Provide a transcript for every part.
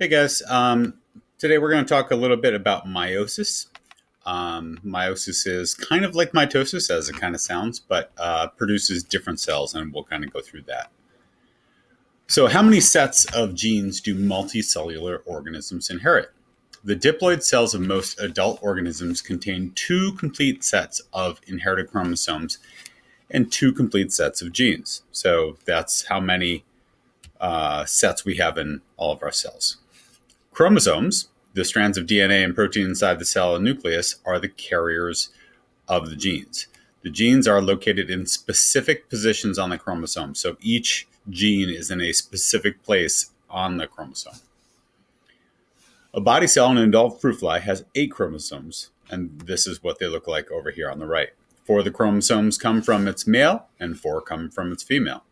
Hey guys, today we're going to talk a little bit about meiosis. Meiosis is kind of like mitosis, as it kind of sounds, but produces different cells, and we'll kind of go through that. So, how many sets of genes do multicellular organisms inherit? The diploid cells of most adult organisms contain two complete sets of inherited chromosomes and two complete sets of genes. So, that's how many sets we have in all of our cells. Chromosomes, the strands of DNA and protein inside the cell nucleus, are the carriers of the genes. The genes are located in specific positions on the chromosome, so each gene is in a specific place on the chromosome. A body cell in an adult fruit fly has 8 chromosomes, and this is what they look like over here on the right. 4 of the chromosomes come from its male, and 4 come from its female.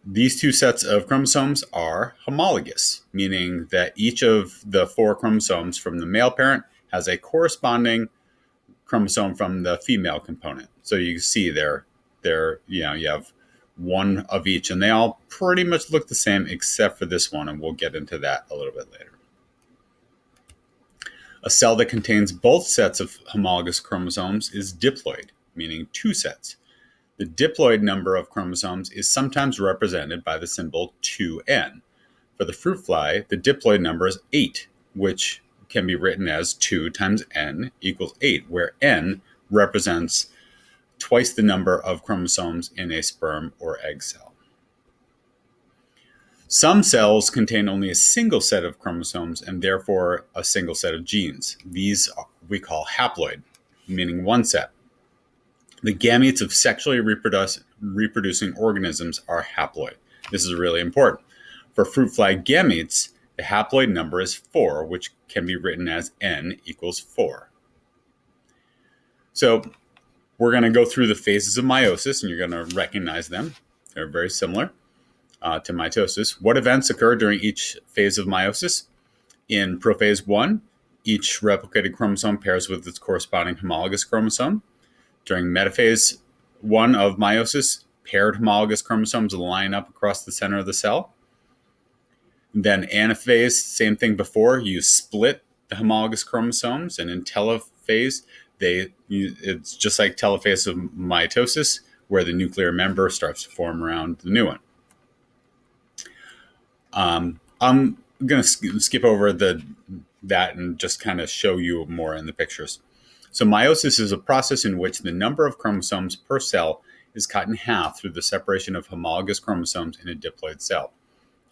These two sets of chromosomes are homologous, meaning that each of the 4 chromosomes from the male parent has a corresponding chromosome from the female component. So you see you have one of each, and they all pretty much look the same except for this one, and we'll get into that a little bit later. A cell that contains both sets of homologous chromosomes is diploid, meaning 2 sets. The diploid number of chromosomes is sometimes represented by the symbol 2n. For the fruit fly, the diploid number is 8, which can be written as 2 times n equals 8, where n represents twice the number of chromosomes in a sperm or egg cell. Some cells contain only a single set of chromosomes and therefore a single set of genes. These we call haploid, meaning 1 set. The gametes of sexually reproducing organisms are haploid. This is really important. For fruit fly gametes, the haploid number is 4, which can be written as n equals 4. So we're going to go through the phases of meiosis, and you're going to recognize them. They're very similar to mitosis. What events occur during each phase of meiosis? In prophase 1, each replicated chromosome pairs with its corresponding homologous chromosome. During metaphase 1 of meiosis, paired homologous chromosomes line up across the center of the cell. Then anaphase, same thing before, you split the homologous chromosomes, and in telophase, it's just like telophase of mitosis, where the nuclear member starts to form around the new one. I'm going to skip over that and just kind of show you more in the pictures. So meiosis is a process in which the number of chromosomes per cell is cut in half through the separation of homologous chromosomes in a diploid cell.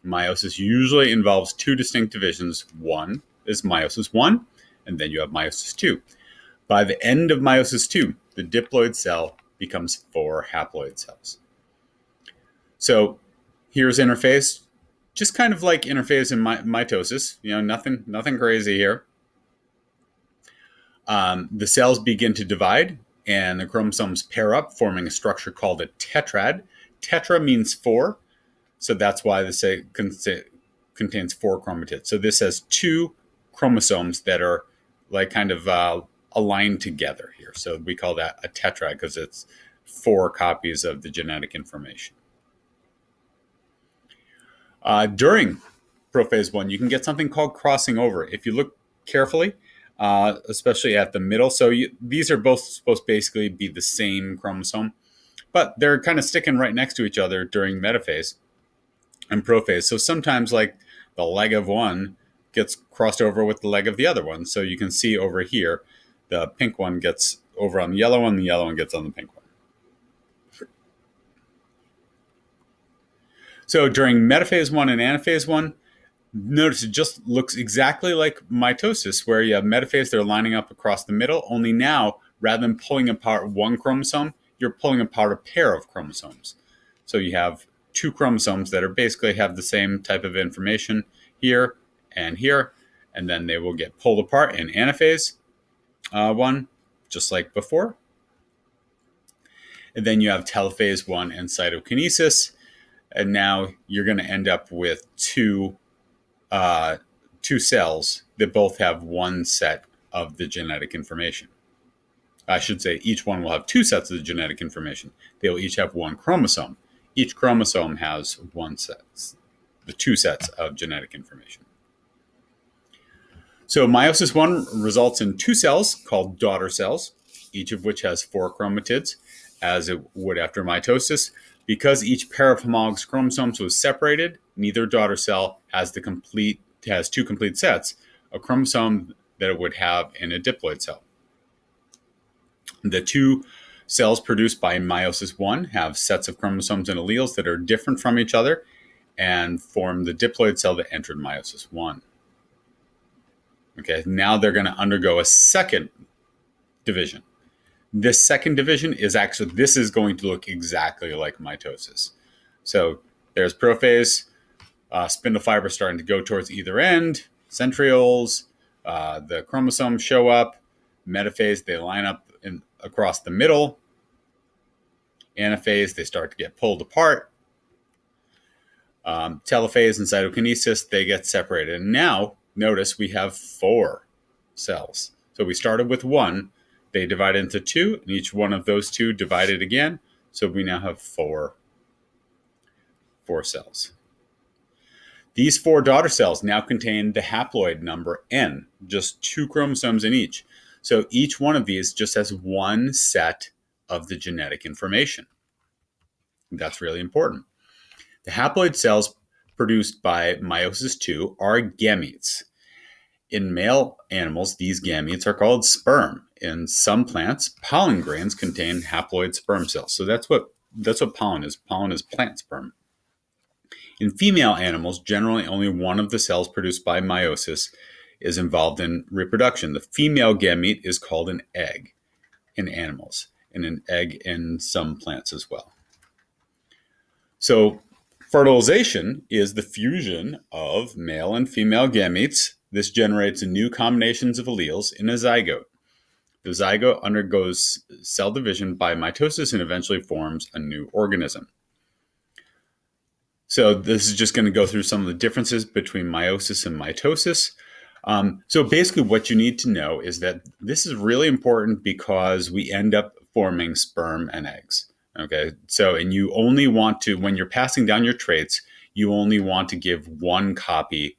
Meiosis usually involves 2 distinct divisions. One is meiosis 1, and then you have meiosis 2. By the end of meiosis 2, the diploid cell becomes 4 haploid cells. So here's interphase, just kind of like interphase in mitosis. Nothing crazy here. The cells begin to divide, and the chromosomes pair up, forming a structure called a tetrad. Tetra means 4, so that's why this contains 4 chromatids. So this has 2 chromosomes that are like kind of aligned together here. So we call that a tetrad because it's 4 copies of the genetic information. During prophase 1, you can get something called crossing over. If you look carefully, especially at the middle. So these are both supposed to basically be the same chromosome, but they're kind of sticking right next to each other during metaphase and prophase. So sometimes like the leg of one gets crossed over with the leg of the other one. So you can see over here, the pink one gets over on the yellow one gets on the pink one. So during metaphase 1 and anaphase 1, notice it just looks exactly like mitosis, where you have metaphase, they're lining up across the middle, only now, rather than pulling apart one chromosome, you're pulling apart a pair of chromosomes. So you have 2 chromosomes that are basically have the same type of information here, and then they will get pulled apart in anaphase 1, just like before. And then you have telophase 1 and cytokinesis, and now you're going to end up with two cells that both have 1 set of the genetic information. I should say each one will have 2 sets of the genetic information. They will each have 1 chromosome. Each chromosome has 1 set. the two sets of genetic information. So meiosis 1 results in two cells called daughter cells, each of which has 4 chromatids, as it would after mitosis. Because each pair of homologous chromosomes was separated, neither daughter cell has two complete sets, a chromosome that it would have in a diploid cell. The two cells produced by meiosis 1 have sets of chromosomes and alleles that are different from each other and form the diploid cell that entered meiosis 1. Okay, now they're going to undergo a second division. This second division is this is going to look exactly like mitosis. So there's prophase, spindle fiber starting to go towards either end, centrioles, the chromosomes show up, metaphase, they line up across the middle, anaphase, they start to get pulled apart, telophase and cytokinesis, they get separated. And now, notice we have 4 cells. So we started with 1, they divided into 2, and each one of those 2 divided again. So we now have 4 cells. These 4 daughter cells now contain the haploid number N, just 2 chromosomes in each. So each one of these just has 1 set of the genetic information. That's really important. The haploid cells produced by meiosis 2 are gametes. In male animals, these gametes are called sperm. In some plants, pollen grains contain haploid sperm cells. So that's what pollen is. Pollen is plant sperm. In female animals, generally only one of the cells produced by meiosis is involved in reproduction. The female gamete is called an egg in animals, and an egg in some plants as well. So fertilization is the fusion of male and female gametes. This generates new combinations of alleles in a zygote. The zygote undergoes cell division by mitosis and eventually forms a new organism. So this is just going to go through some of the differences between meiosis and mitosis. So basically what you need to know is that this is really important because we end up forming sperm and eggs. Okay, so and you only want to, when you're passing down your traits, you only want to give one copy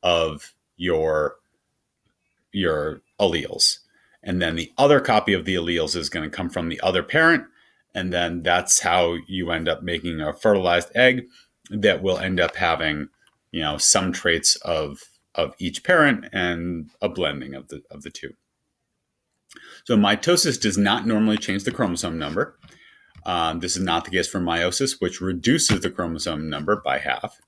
of your alleles. And then the other copy of the alleles is going to come from the other parent. And then that's how you end up making a fertilized egg that will end up having, some traits of each parent and a blending of the two. So mitosis does not normally change the chromosome number. This is not the case for meiosis, which reduces the chromosome number by half.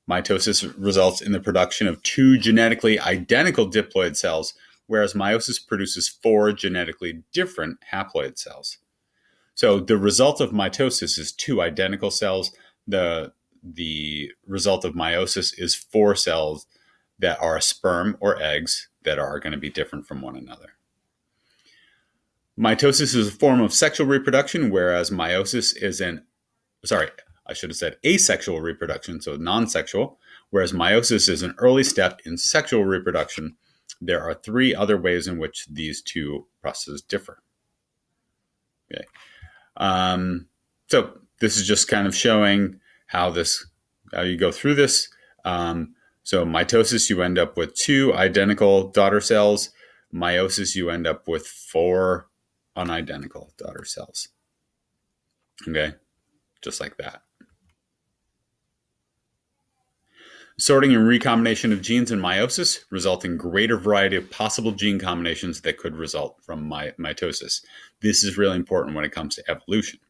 Mitosis results in the production of 2 genetically identical diploid cells, whereas meiosis produces 4 genetically different haploid cells. So the result of mitosis is 2 identical cells. The result of meiosis is 4 cells that are sperm or eggs that are going to be different from one another. Mitosis is a form of sexual reproduction, whereas meiosis is asexual reproduction, so non-sexual, whereas meiosis is an early step in sexual reproduction. There are 3 other ways in which these two processes differ. Okay. So this is just kind of showing how you go through this. So mitosis, you end up with 2 identical daughter cells. Meiosis, you end up with 4 unidentical daughter cells. Okay, just like that. Sorting and recombination of genes in meiosis result in greater variety of possible gene combinations that could result from mitosis. This is really important when it comes to evolution.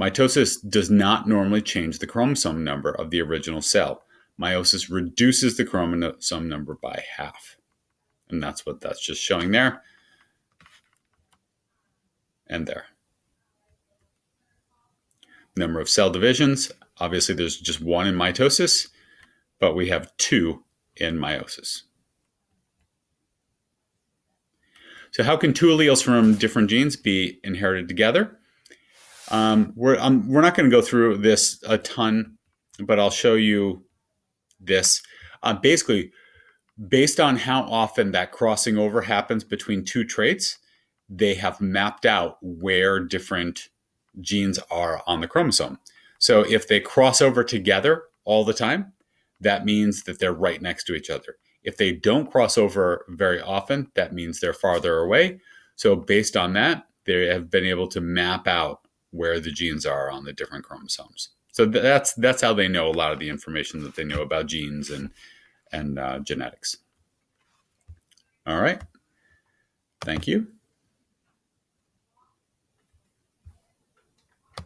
Mitosis does not normally change the chromosome number of the original cell. Meiosis reduces the chromosome number by half. And that's what that's just showing there and there. Number of cell divisions. Obviously, there's just 1 in mitosis, but we have 2 in meiosis. So how can 2 alleles from different genes be inherited together? We're not going to go through this a ton, but I'll show you this. Basically, based on how often that crossing over happens between 2 traits, they have mapped out where different genes are on the chromosome. So if they cross over together all the time, that means that they're right next to each other. If they don't cross over very often, that means they're farther away. So based on that, they have been able to map out where the genes are on the different chromosomes. So that's how they know a lot of the information that they know about genes and genetics. All right. Thank you.